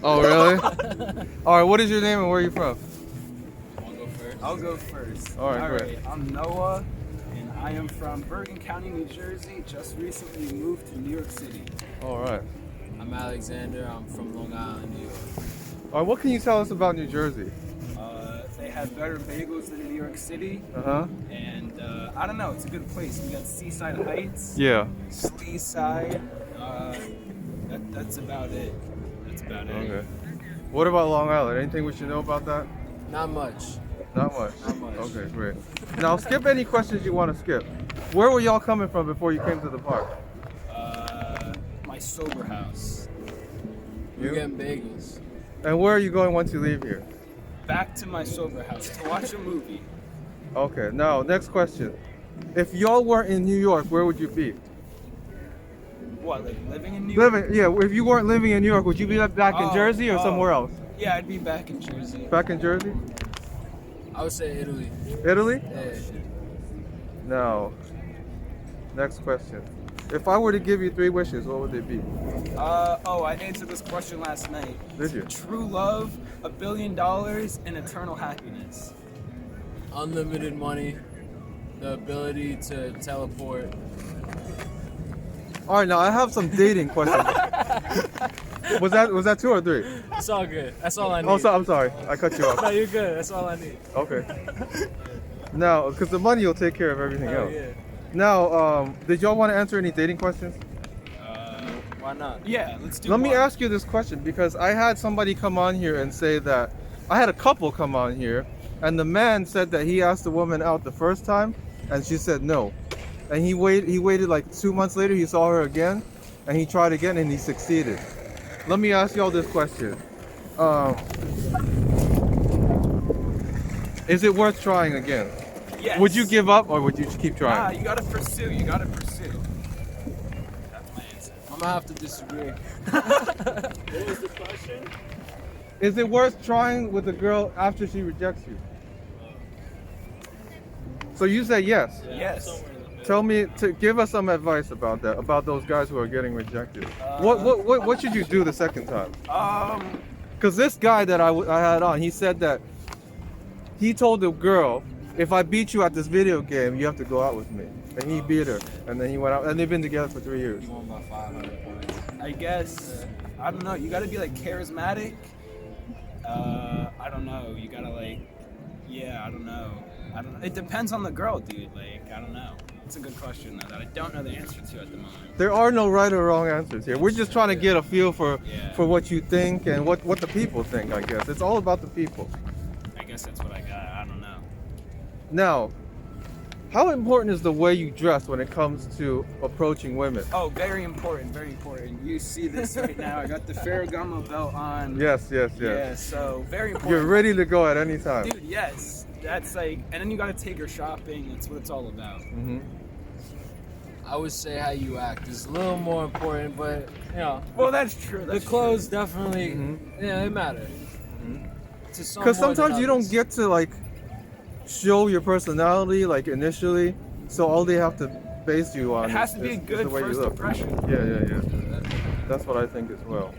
Oh, really? All right, what is your name and where are you from? I'll go first. All right, great. I'm Noah, and I am from Bergen County, New Jersey. Just recently moved to New York City. All right. I'm Alexander. I'm from Long Island, New York. All right, what can you tell us about New Jersey? They have better bagels than New York City, Uh-huh. and I don't know, it's a good place. We got Seaside Heights, Yeah. Sleeside. That's about it. Okay. What about Long Island? Anything we should know about that? Not much. Not much. Not much. Okay, great. Now skip any questions you want to skip. Where were y'all coming from before you came to the park? My sober house. We're You? getting bagels. And where are you going once you leave here? Back to my sober house to watch a movie. Okay, now next question. If y'all weren't in New York, where would you be? What, like living in New York? Living, yeah. If you weren't living in New York, would you be back in Oh, Jersey or oh. somewhere else? Yeah, I'd be back in Jersey. Back in Jersey? I would say Italy. Italy? Yeah. Now, next question. If I were to give you 3 wishes, what would they be? I answered this question last night. Did you? True love, $1 billion, and eternal happiness. Unlimited money, the ability to teleport. All right, now I have some dating questions. was that 2 or 3? It's all good. That's all I need. Oh, so, I'm sorry. I cut you No, off. you're good. That's all I need. Okay. Now, because the money will take care of everything Oh, else. yeah. Now, did y'all want to answer any dating questions? Why not? Yeah, let's do Let me one. ask you this question because I had somebody come on here and say that I had a couple come on here, and the man said that he asked the woman out the first time, and she said no, and he waited like 2 months later. He saw her again, and he tried again, and he succeeded. Let me ask y'all this question: Is it worth trying again? Yes. Would you give up or would you keep Ah, trying? you gotta pursue. That's my answer. I'm gonna have to disagree. What was the question? Is it worth trying with a girl after she rejects you? So you said yes. Yes. Somewhere in the middle. Tell me to give us some advice about that, about those guys who are getting rejected. What should you do the second time? Because this guy that I had on, he said that he told the girl, if I beat you at this video game, you have to go out with me. And he beat her, and then he went out, and they've been together for 3 years. You won by 500 points. I guess, I don't know, you gotta be like charismatic. I don't know, you gotta like, yeah, I don't know. It depends on the girl, dude. Like, I don't know. It's a good question though that I don't know the answer to at the moment. There are no right or wrong answers here. We're just trying to get a feel for Yeah. what you think and what the people think, I guess. It's all about the people. I guess that's what I got. I don't know. Now, how important is the way you dress when it comes to approaching women? Oh, very important, very important. You see this right now. I got the Ferragamo belt on. Yes. Yeah, so very important. You're ready to go at any time. Dude, yes. That's like, and then you gotta take her shopping. That's what it's all about. Hmm. I would say how you act is a little more important, but you know, Well, that's true. the That's clothes definitely, Mhm. yeah, they matter. To some Because more than sometimes you don't others. get to like show your personality like initially, so all they have to base you on It has to be a is good the way you first look. impression. Yeah. That's what I think as well.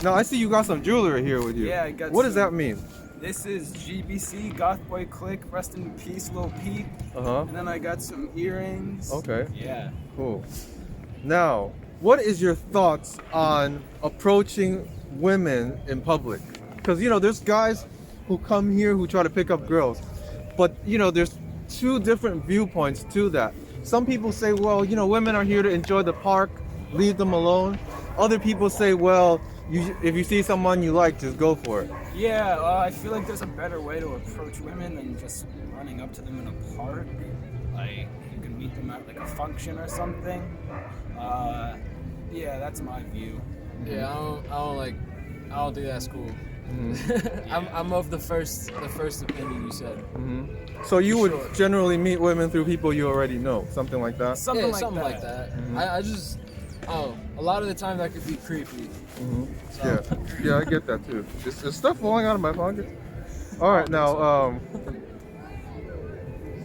Now I see you got some jewelry here with you. Yeah, I got What does some. that mean? This is GBC, Goth Boy Click, rest in peace, Lil Peep. Uh huh. And then I got some earrings. Okay. Yeah. Cool. Now, what is your thoughts on approaching women in public? Because there's guys who come here who try to pick up girls, but there's 2 different viewpoints to that. Some people say, well, women are here to enjoy the park, leave them alone. Other people say, well, if you see someone you like, just go for it. Yeah, I feel like there's a better way to approach women than just running up to them in a park. Like, you can meet them at like a function or something. Yeah, that's my view. Yeah, I don't think that's cool. Mm-hmm. I'm of the first opinion you said. So you would Sure. generally meet women through people you already know, something like that. Something Yeah, like something that. like that. Mhm. I just, a lot of the time that could be creepy. So, Yeah, I get that too. Is stuff falling out of my pocket? All right, now,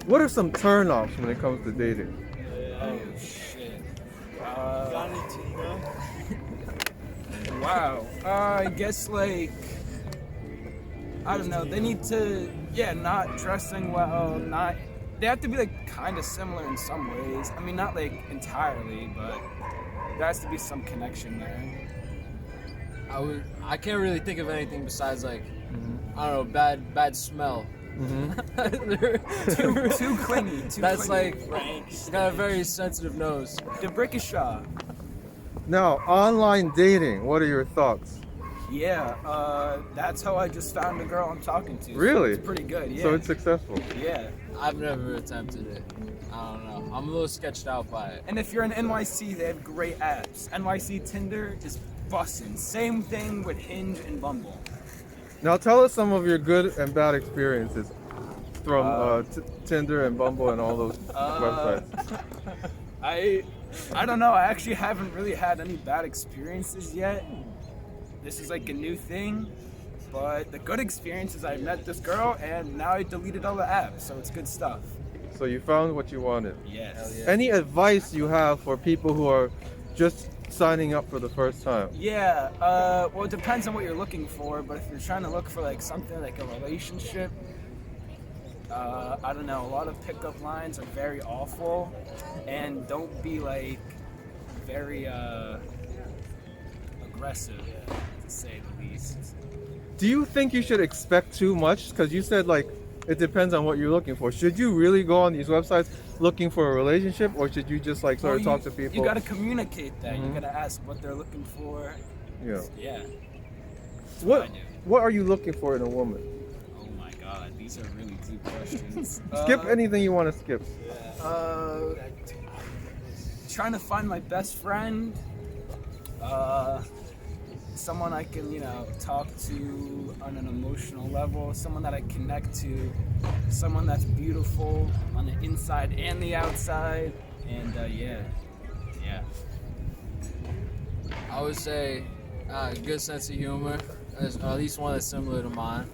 what are some turn-offs when it comes to dating? Oh shit. Valentino. Wow. I guess like I don't know. They need to not dressing well, not they have to be like kind of similar in some ways. I mean, not like entirely, but there has to be some connection there. I can't really think of anything besides like I don't know, bad smell. Too clingy. That's clingy. like she's got a very sensitive nose. The Brickishaw. Now, online dating. What are your thoughts? Yeah, that's how I just found the girl I'm talking to. So Really? it's pretty good. Yeah. So it's successful. yeah. I've never attempted it. I don't know. I'm a little sketched out by it. And if you're in NYC, they have great apps. NYC Tinder is bussin'. Same thing with Hinge and Bumble. Now, tell us some of your good and bad experiences from Tinder and Bumble and all those websites. I don't know. I actually haven't really had any bad experiences yet. This is like a new thing. But the good experience is I met this girl and now I deleted all the apps, so it's good stuff. So you found what you wanted. Yes. Yeah. Any advice you have for people who are just signing up for the first time? Yeah, well, it depends on what you're looking for, but if you're trying to look for like something like a relationship, I don't know, a lot of pickup lines are very awful, and don't be like very aggressive, to say the least. Do you think you should expect too much? Because you said like it depends on what you're looking for. Should you really go on these websites looking for a relationship, or should you just like sort of Well, talk to people? You gotta communicate that. Mhm. You gotta ask what they're looking for. Yeah. Yeah. That's What I do. What are you looking for in a woman? Oh my God, these are really deep questions. Skip anything you want to skip. Trying to find my best friend, someone I can, talk to on an emotional level, someone that I connect to, someone that's beautiful on the inside and the outside, and yeah. I would say a good sense of humor, or at least one that's similar to mine.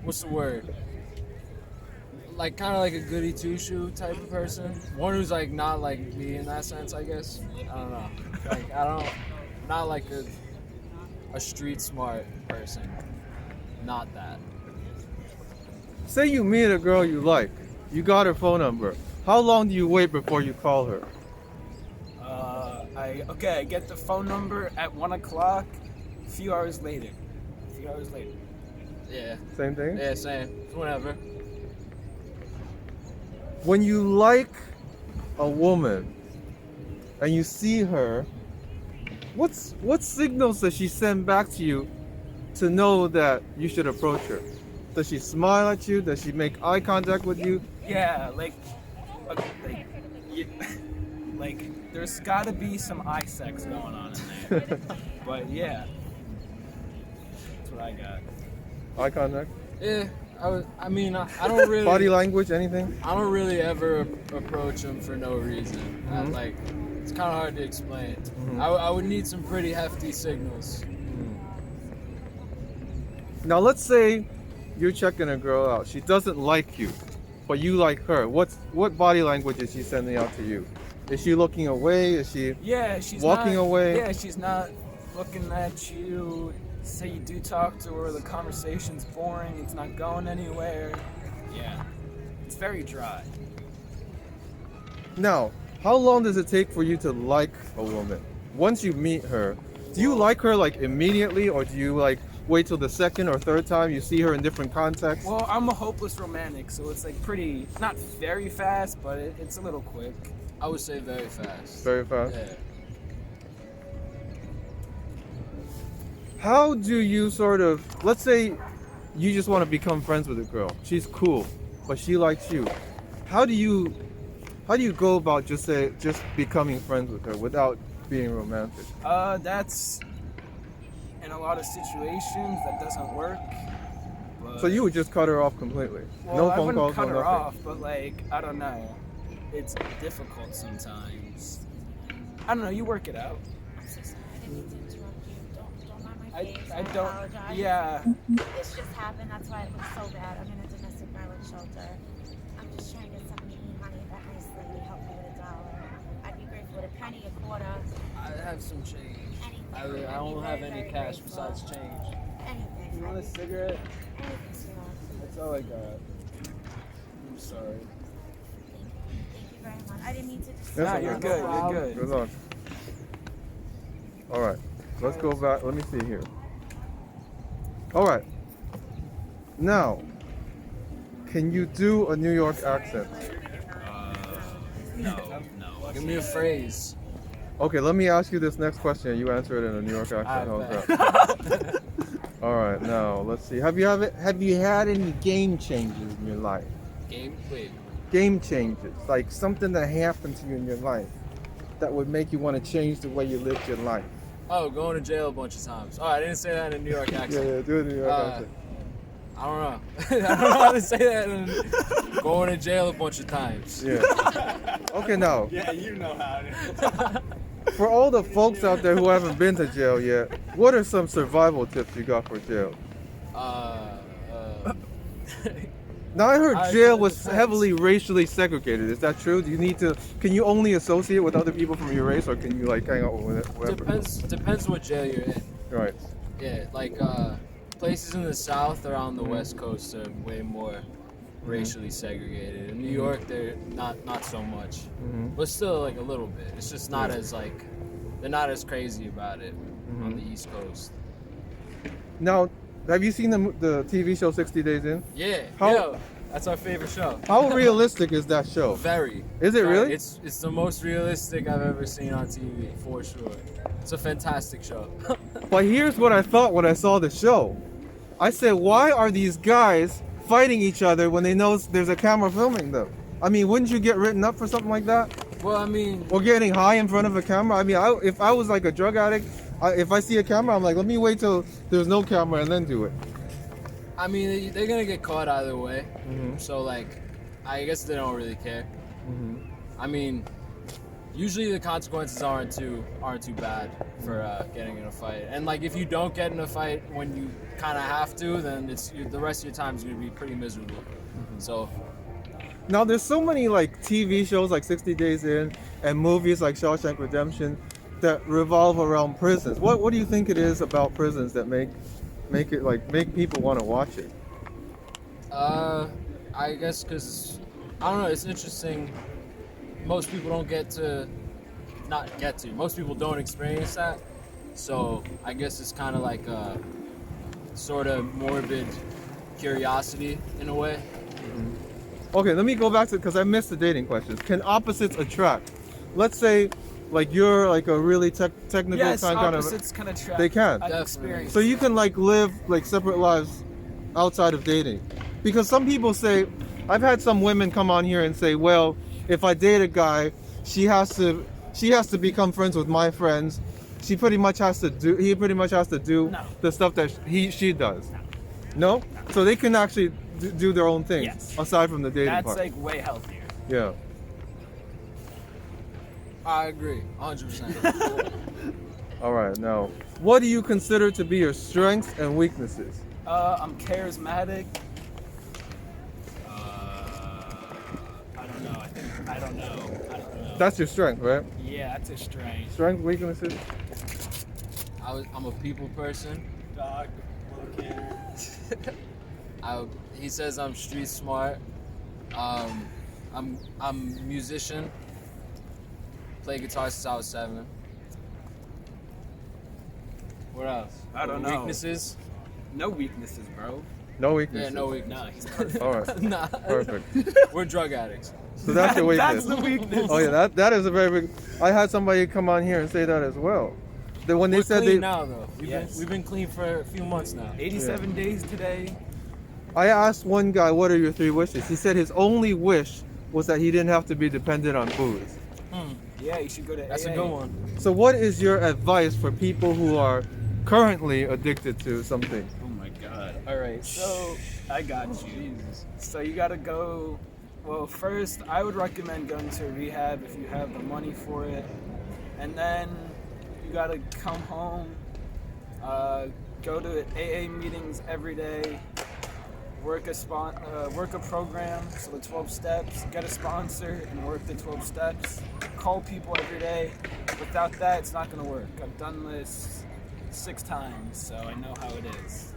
What's the word? Like kind of like a goody two shoe type of person. One who's like not like me in that sense, I guess. I don't know. Like not like a street smart person. Not that. Say you meet a girl you like. You got her phone number. How long do you wait before you call her? I get the phone number at 1 o'clock. A few hours later. Yeah. Same thing? Yeah, same. Whatever. When you like a woman and you see her, what signals does she send back to you to know that you should approach her? Does she smile at you? Does she make eye contact with you? Yeah, like there's gotta be some eye sex going on in there. But yeah, that's what I got. Eye contact? Yeah. I mean, I don't really. Body language, anything? I don't really ever approach them for no reason. Like, it's kind of hard to explain. I would need some pretty hefty signals. Now let's say you're checking a girl out. She doesn't like you, but you like her. What body language is she sending out to you? Is she looking away? Is she Yeah, she's walking not, away? Yeah, she's not looking at you. Say you do talk to her, the conversation's boring. It's not going anywhere. Yeah, it's very dry. Now, how long does it take for you to like a woman? Once you meet her, do you like her like immediately, or do you like wait till the second or third time you see her in different contexts? Well, I'm a hopeless romantic, so it's like pretty, not very fast, but it's a little quick. I would say very fast. Very fast. Yeah. How do you sort of, let's say you just want to become friends with a girl. She's cool, but she likes you. How do you go about just becoming friends with her without being romantic? That's in a lot of situations that doesn't work. But, So you would just cut her off completely. well, No I phone wouldn't calls, cut no her nothing. off, but like I don't know, it's difficult sometimes. I don't know. You work it out. I'm so sorry. I didn't mean to interrupt you. Don't mind my face. I don't. apologize. Yeah. This just happened. That's why it looks so bad. I'm in a domestic violence shelter. I'm just trying to get something to eat, honey. That nice lady helped me with $1. I'd be grateful with a penny have some change. Anything. I don't have Very, any very cash grateful. besides change. Anything. You want a cigarette? Anything, sweetheart. That's all I got. I'm sorry. Thank you very much. I didn't mean to just. That's Nah, okay. you're good. You're good. Good luck. All right, let's go back. Let me see here. All right. Now, can you do a New York accent? No. Give me a phrase. Okay, let me ask you this next question. and You answer it in a New York accent. How's bet. that? All right. Now, let's see. Have you had any game changes in your life? Wait. Game changes, like something that happened to you in your life that would make you want to change the way you lived your life. Oh, going to jail a bunch of times. Oh, I didn't say that in a New York Yeah, accent. yeah, do it in New York Uh, accent. I don't know. I don't know how to say that. Going to jail a bunch of times. Yeah. Okay, now, Yeah, you know how to. for all the folks out there who haven't been to jail yet, what are some survival tips you got for jail? Now, I heard I- jail it was depends. heavily racially segregated. Is that true? Do you need to? Can you only associate with other people from your race, or can you like hang out with it? Whatever? Depends what jail you're in. Right. Yeah, like places in the South or on the West Coast are way more racially segregated. In New York, they're not so much, but still like a little bit. It's just not as like they're not as crazy about it on the East Coast. Now, have you seen the TV show 60 Days In? Yeah, How- yo, that's our favorite show. How realistic is that show? Very. Is it Very. really? It's the most realistic I've ever seen on TV for sure. It's a fantastic show. But here's what I thought when I saw the show. I said, why are these guys fighting each other when they know there's a camera filming them? I mean, wouldn't you get written up for something like that? Well, I mean, Or getting high in front of a camera? I mean, if I was like a drug addict, if I see a camera, I'm like, let me wait till there's no camera and then do it. they're gonna get caught either way. Mhm. So like, I guess they don't really care. Mhm. I mean, usually the consequences aren't too bad for getting in a fight. And like, if you don't get in a fight when you kind of have to, then the rest of your time is gonna be pretty miserable. So Now, there's so many like TV shows like 60 Days In and movies like Shawshank Redemption that revolve around prisons. What do you think it is about prisons that make people want to watch it? I guess because I don't know. It's interesting. Most people don't Most people don't experience that. So I guess it's kind of like a sort of morbid curiosity in a way. Okay, let me go back to because I missed the dating questions. Can opposites attract? Let's say, like you're like a really technical Yes, kind of. opposites can attract. They can. I've Definitely. experienced So you can like live like separate lives outside of dating, because some people say, I've had some women come on here and say, well, if I date a guy, he has to become friends with my friends. He pretty much has to do No. the stuff that she does. No? So they can actually do their own thing Yes. aside from the dating That's part. like way healthier. Yeah. I agree, 100%. All right. Now, what do you consider to be your strengths and weaknesses? I'm charismatic. I don't know. I don't know. That's your strength, right? Yeah, that's a strength. Strength, weaknesses. I'm a people person. Dog, locator. He says I'm street smart. I'm a musician. Play guitar since I was 7. What else? I don't know. Weaknesses? No weaknesses, bro. No Yeah, weaknesses. no weakness. No, he's perfect. All right. Nah. Perfect. We're drug addicts. So that's your weakness. That's the weakness. Oh yeah, that is a very big. I had somebody come on here and say that as well. That when they We're said clean they, now though. Yes. We've been clean for a few months now. 87 days today. I asked one guy, "What are your 3 wishes?" He said his only wish was that he didn't have to be dependent on booze. Yeah, you should go to That's AA. a good one. So, what is your advice for people who are currently addicted to something? Oh my god. All right, so I got you. So you gotta go. Well, first, I would recommend going to rehab if you have the money for it, and then you gotta come home, go to AA meetings every day, work a program, so the 12 steps, get a sponsor and work the 12 steps, call people every day, Without that, it's not gonna work. I've done this 6 times, so I know how it is.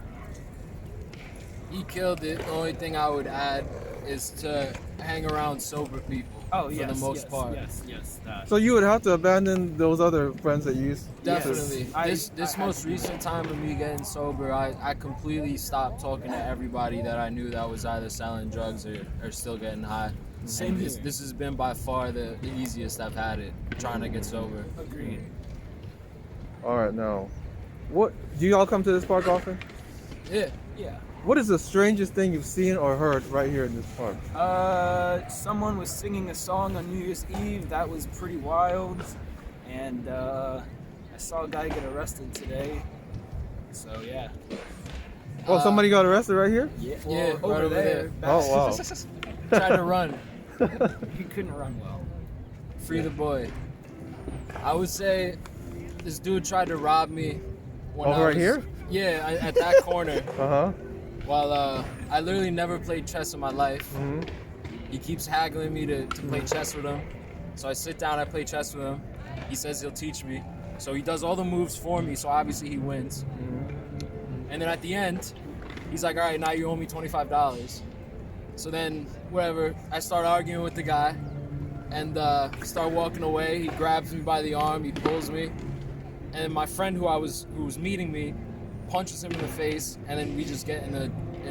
He killed it. The only thing I would add is to hang around sober people. Oh, for yes, the most yes, part. yes, that. So you would have to abandon those other friends that you used. Definitely. Yes. This I most recent time of me getting sober, I completely stopped talking to everybody that I knew that was either selling drugs or still getting high. Same And here. this has been by far the easiest I've had it, trying to get sober. Agreed. All right, now, what do you all come to this park often? Yeah. Yeah. What is the strangest thing you've seen or heard right here in this park? Someone was singing a song on New Year's Eve. That was pretty wild. And I saw a guy get arrested today. So yeah. Oh, somebody got arrested right here? Yeah. Yeah, right over over there. there. Oh, wow. Tried to run. He couldn't run well. Free the boy. I would say this dude tried to rob me. When Oh, I right was- here? Yeah, at that corner. Uh-huh. While I literally never played chess in my life. hmm He keeps haggling me to play chess with him. So I sit down, I play chess with him. He says he'll teach me. So he does all the moves for me, so obviously he wins. And then at the end, he's like, all right, now you owe me $25. So then, whatever, I start arguing with the guy and start walking away. He grabs me by the arm, he pulls me. And my friend who was meeting me punches him in the face, and then we just get in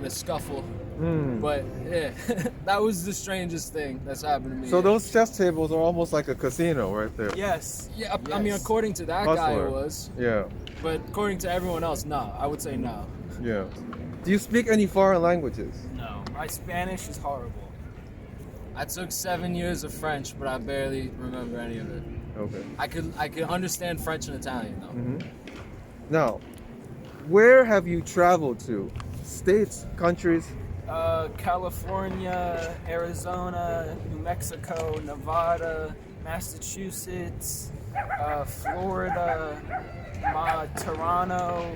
a scuffle. Mm. But yeah, that was the strangest thing that's happened to me. So those chess tables are almost like a casino right there. Yes. Yeah, I mean, Yes. according to that guy, Hustler. it was. Yeah, But according to everyone else, no. I would say no. yeah. Do you speak any foreign languages? No. My Spanish is horrible. I took 7 years of French, but I barely remember any of it. Okay. I could understand French and Italian though. hmm Now, where have you traveled to? States, countries? California, Arizona, New Mexico, Nevada, Massachusetts, Florida, Toronto,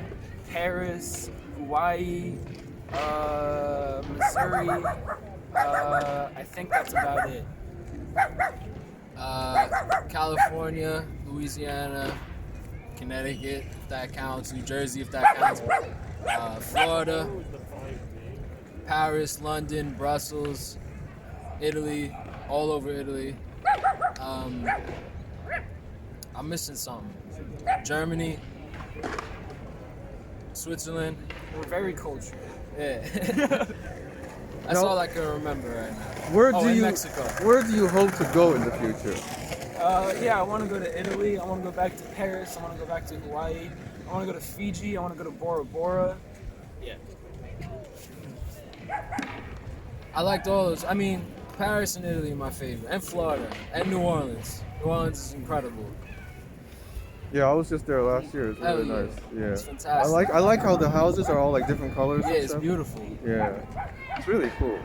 Paris, Hawaii, Missouri. I think that's about it. California, Louisiana, Connecticut, if that counts. New Jersey, if that counts. Florida, Paris, London, Brussels, Italy, all over Italy. I'm missing something. Germany, Switzerland. We're very cultured. Yeah. That's No. all I can remember right now. Where Oh, do in you Mexico. Where do you hope to go in the future? Yeah, I want to go to Italy. I want to go back to Paris. I want to go back to Hawaii. I want to go to Fiji. I want to go to Bora Bora. Yeah. I liked all those. I mean, Paris and Italy are my favorite, and Florida, and New Orleans. New Orleans is incredible. Yeah, I was just there last year. It's really Hell yeah. nice. Yeah. It's fantastic. I like how the houses are all like different colors. Yeah, and it's stuff. beautiful. Yeah, it's really cool.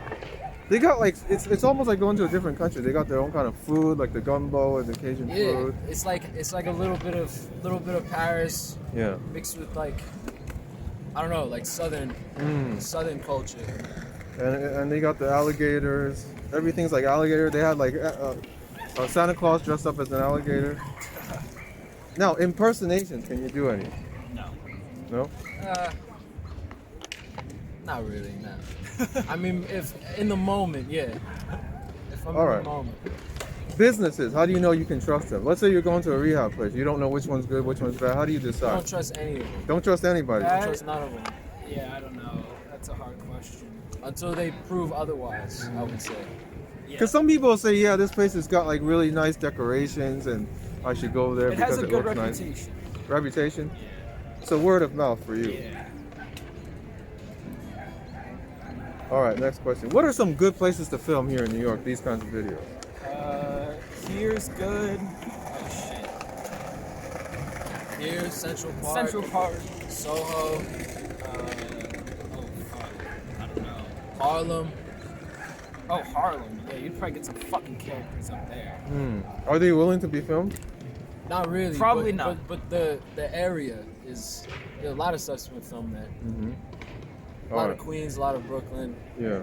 They got like it's almost like going to a different country. They got their own kind of food, like the gumbo and the Cajun Yeah, food. it's like a little bit of Paris Yeah. mixed with like I don't know, like southern culture. And they got the alligators. Everything's like alligator. They had like Santa Claus dressed up as an alligator. Now, impersonations, can you do any? No. No? Not really, no. I mean, if in the moment, yeah. If I'm All in right. the moment. Businesses, how do you know you can trust them? Let's say you're going to a rehab place. You don't know which one's good, which one's bad. How do you I decide? don't trust any of them. Don't trust anybody. I don't trust none of them. Yeah, I don't know. That's a hard question. Until they prove otherwise, I would say. Yeah. Because some people say, yeah, this place has got like really nice decorations and I should go there It because has a it good looks nice. reputation. Reputation? Yeah. So word of mouth for you. Yeah. All right, next question. What are some good places to film here in New York, these kinds of videos? Here's good. Oh shit. Here, Central Park, Central Park. Soho, Oh fuck. I don't know. Harlem. Oh, Harlem. Yeah, you'd probably get some fucking characters up there. Are they willing to be filmed? Not really. Probably but, not. But the area is a lot of stuff's been filmed there. A All lot right. of Queens, a lot of Brooklyn. Yeah.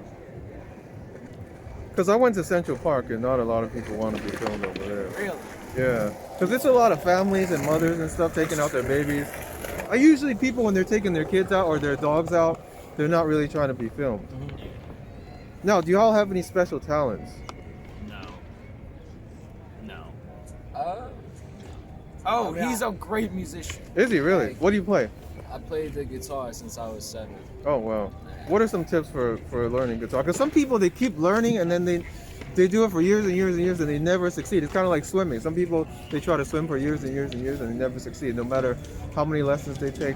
Because I went to Central Park and not a lot of people want to be filmed over there. Really? Yeah, because it's a lot of families and mothers and stuff taking out their babies. Usually people when they're taking their kids out or their dogs out, they're not really trying to be filmed. Now, do y'all have any special talents? No. Uh, Oh, I mean, he's a great musician. Is he really? What do you play? I played the guitar since I was 7. Oh wow. What are some tips for learning guitar? Because some people they keep learning and then they do it for years and years and years and they never succeed. It's kind of like swimming. Some people they try to swim for years and years and years and they never succeed, no matter how many lessons they take.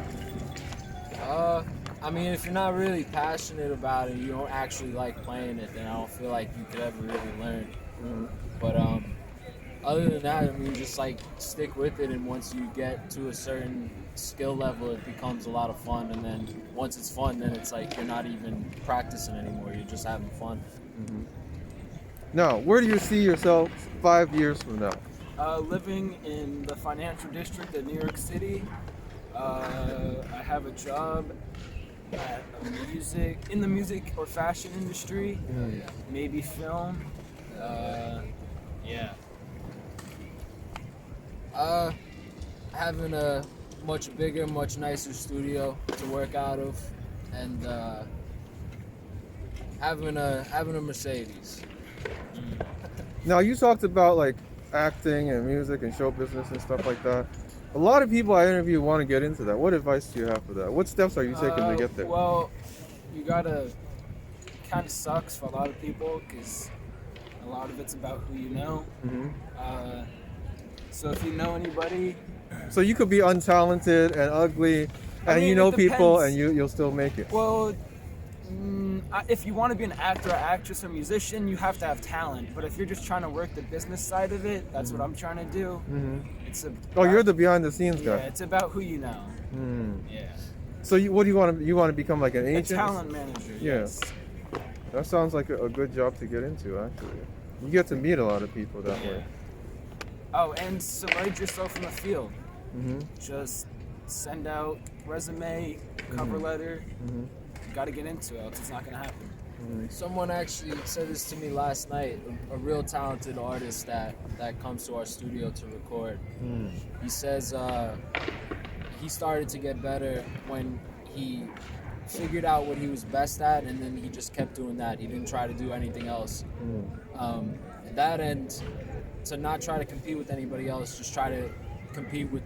I mean, if you're not really passionate about it, you don't actually like playing it, then I don't feel like you could ever really learn. But other than that, I mean, just like stick with it, and once you get to a certain skill level, it becomes a lot of fun. And then once it's fun, then it's like you're not even practicing anymore; you're just having fun. Now, where do you see yourself 5 years from now? Living in the financial district of New York City. I have a job at in the music or fashion industry, maybe film. Yeah. Having a much bigger, much nicer studio to work out of, and having a Mercedes. Now, you talked about like acting and music and show business and stuff like that. A lot of people I interview want to get into that. What advice do you have for that? What steps are you taking to get there? Well, you gotta. Kind of sucks for a lot of people because a lot of it's about who you know. So if you know anybody, So you could be untalented and ugly, and mean, you know it people, depends. and you'll still make it. well, if you want to be an actor, or actress, or musician, you have to have talent. But if you're just trying to work the business side of it, that's what I'm trying to do. It's a. Oh, you're the behind the scenes Yeah, guy. it's about who you know. Yeah. So what do you want to? You want to become like an A agent? talent manager. Yeah. Yes. That sounds like a good job to get into, actually. You get to meet a lot of people that way. Oh, and submerge yourself in the field. hmm Just send out resume, cover letter. You got to get into it, else it's not gonna happen. Someone actually said this to me last night. A real talented artist that comes to our studio to record. He says he started to get better when he figured out what he was best at, and then he just kept doing that. He didn't try to do anything else. That and to not try to compete with anybody else, just try to compete with,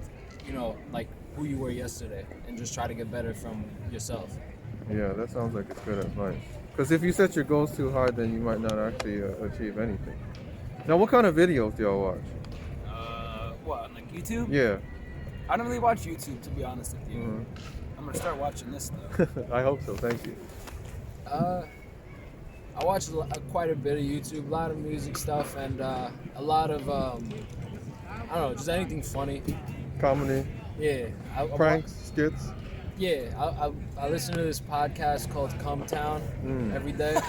like who you were yesterday, and just try to get better from yourself. Yeah, that sounds like it's good advice. Because if you set your goals too hard, then you might not actually achieve anything. Now, what kind of videos do y'all watch? What, on like YouTube? Yeah. I don't really watch YouTube, to be honest with you. I'm gonna start watching this though. I hope so. Thank you. I watch quite a bit of YouTube, a lot of music stuff, and a lot of I don't know, just anything funny. Comedy, Yeah, pranks, skits. I listen to this podcast called Come Town every day,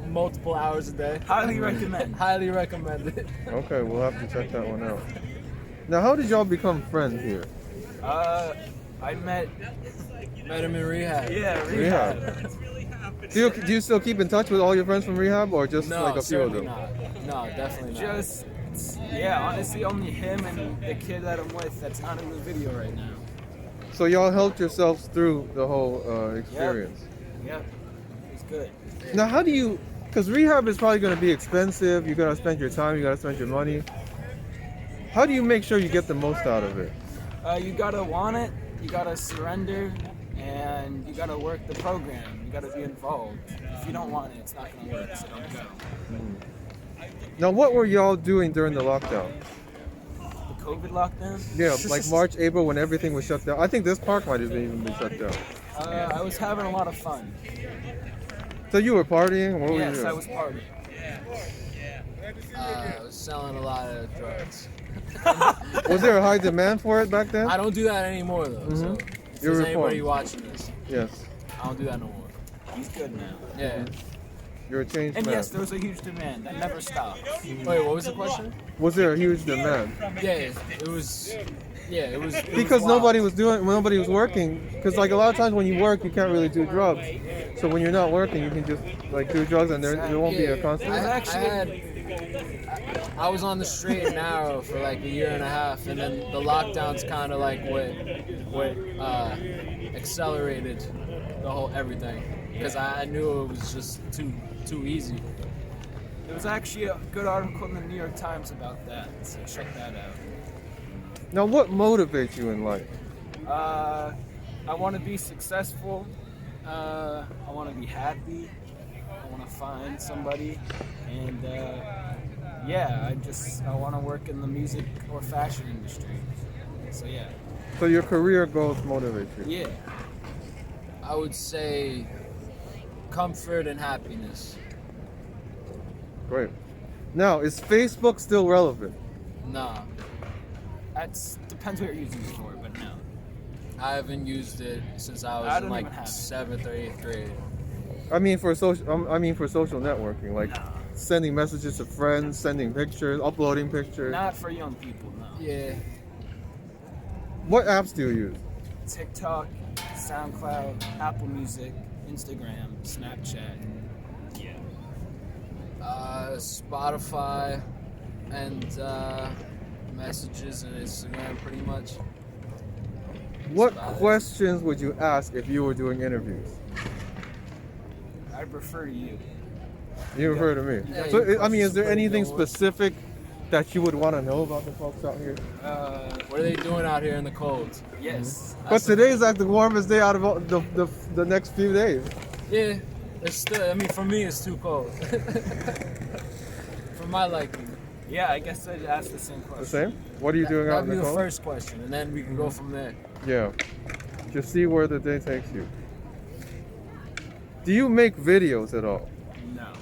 multiple hours a day. Highly recommend. Highly recommend it. Okay, we'll have to check that one out. Now, how did y'all become friends here? I met. Met him in rehab. Yeah, Rehab. Do you still keep in touch with all your friends from rehab, or just No, like a few of certainly them? not. No, definitely not. Just, yeah, honestly, only him and the kid that I'm with that's not in the video right now. So y'all helped yourselves through the whole experience. Yep, it's good. Now, how do you? Because rehab is probably going to be expensive. You got to spend your time. You got to spend your money. How do you make sure you get the most out of it? You gotta want it, you gotta surrender, and you gotta work the program. You gotta be involved. If you don't want it, it's not gonna work, so don't go. Now, what were y'all doing during the lockdown? The COVID lockdown? Yeah, like March, April, when everything was shut down. I think this park might have even been shut down. I was having a lot of fun. So you were partying? What were you Yes, doing? I was partying. I was selling a lot of drugs. Was there a high demand for it back then? I don't do that anymore though. So if You're there's anybody reformed. watching this, Yes. I don't do that no more. He's good now. Yeah. You're a changed And man. yes, there was a huge demand that never stopped. Wait, what was the question? Was there a huge demand? Yeah, it was. Yeah, it was. It Because was wild. nobody was working. Because like a lot of times when you work, you can't really do drugs. So when you're not working, you can just like do drugs, and there won't be a Yeah, consequence. I I was on the straight and narrow for like a year and a half, and then the lockdowns kind of like what accelerated the whole everything because I knew it was just too easy. There was actually a good article in the New York Times about that, so check that out. Now, what motivates you in life? I want to be successful. I want to be happy. I want to find somebody, and yeah, I want to work in the music or fashion industry. So yeah. So your career goals motivate you. Yeah. I would say comfort and happiness. Great. Now, is Facebook still relevant? Nah, That's depends what you're using it for, but no. I haven't used it since I I was in don't like even have it. 7th or 8th grade. I mean for social networking, like No. sending messages to friends, sending pictures, uploading pictures. Not for young people, no. Yeah. What apps do you use? TikTok, SoundCloud, Apple Music, Instagram, Snapchat. Yeah. Spotify and messages and Instagram pretty much. What about it. questions would you ask if you were doing interviews? I'd refer to you. You refer to me. Yeah, So, your I mean, is there questions anything pretty good. specific that you would want to know about the folks out here? What are they doing out here in the cold? Yes. But today's like the warmest day out of all the next few days. Yeah, it's still. I mean, for me, it's too cold. For my liking. Yeah, I guess I'd ask the same question. The same? What are you doing out That'd in be the the cold? first question, and then we can go from there. Yeah. Just see where the day takes you. Do you make videos at all? No.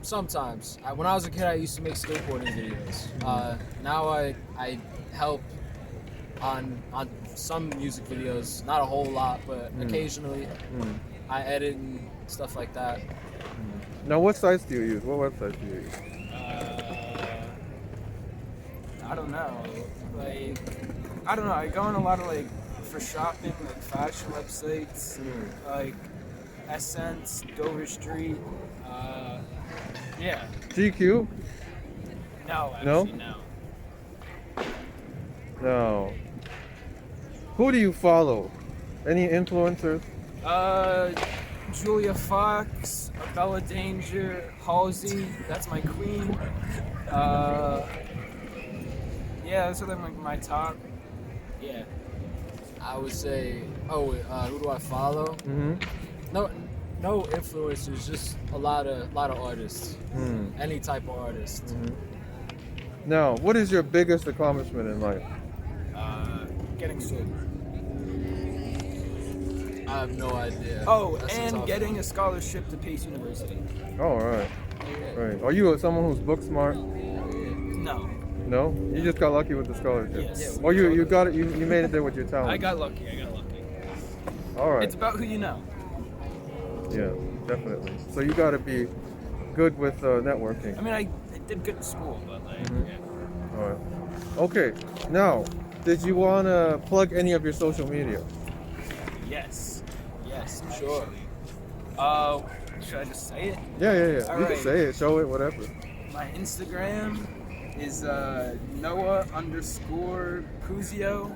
Sometimes. When I was a kid, I used to make skateboarding videos. Now I help on some music videos, not a whole lot, but occasionally I edit and stuff like that. Now, what sites do you use? What websites do you use? I don't know. Like, I don't know. I go on a lot of like for shopping, like fashion websites, like Essence, Dover Street. Yeah. GQ? No, No? actually, no. No. Who do you follow? Any influencers? Julia Fox, Bella Danger, Halsey. That's my queen. Yeah, those are like my top. Yeah. I would say, who do I follow? Mm-hmm. No influencers, just a lot of artists. Any type of artist. Now, what is your biggest accomplishment in life? Getting sober. I have no idea. Oh, That's a and tough getting a scholarship to Pace University. Oh, right. one. Right. Are you someone who's book smart? No. No? You just got lucky with the scholarship. Yes. Or you got it. You made it there with your talent. I got lucky. All right. It's about who you know. Yeah, definitely. So you got to be good with networking. I mean, I did good in school, but like, yeah. All right. Okay. Now, did you want to plug any of your social media? Yes. Yes. Sure. Actually. Should I just say it? Yeah. All You right. can say it, show it, whatever. My Instagram is Noah_Puzio.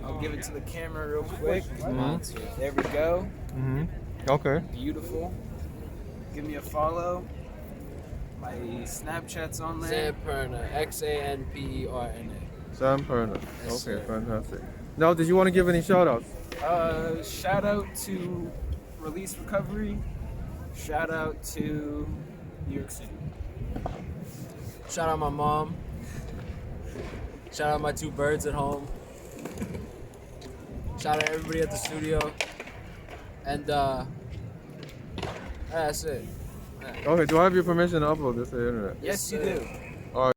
I'll give it to the camera real quick. There we go. Mm-hmm. Okay. Beautiful. Give me a follow. My Snapchat's on there. Xanperna, Xanperna. Sam Perna. Yes, Okay, sir. fantastic. Now, did you want to give any shout outs? Shout out to Release Recovery. Shout out to New York City. Shout out my mom. Shout out my 2 birds at home. Shout out everybody at the studio. And that's it. Okay, do I have your permission to upload this to the internet? Yes, you sir. do.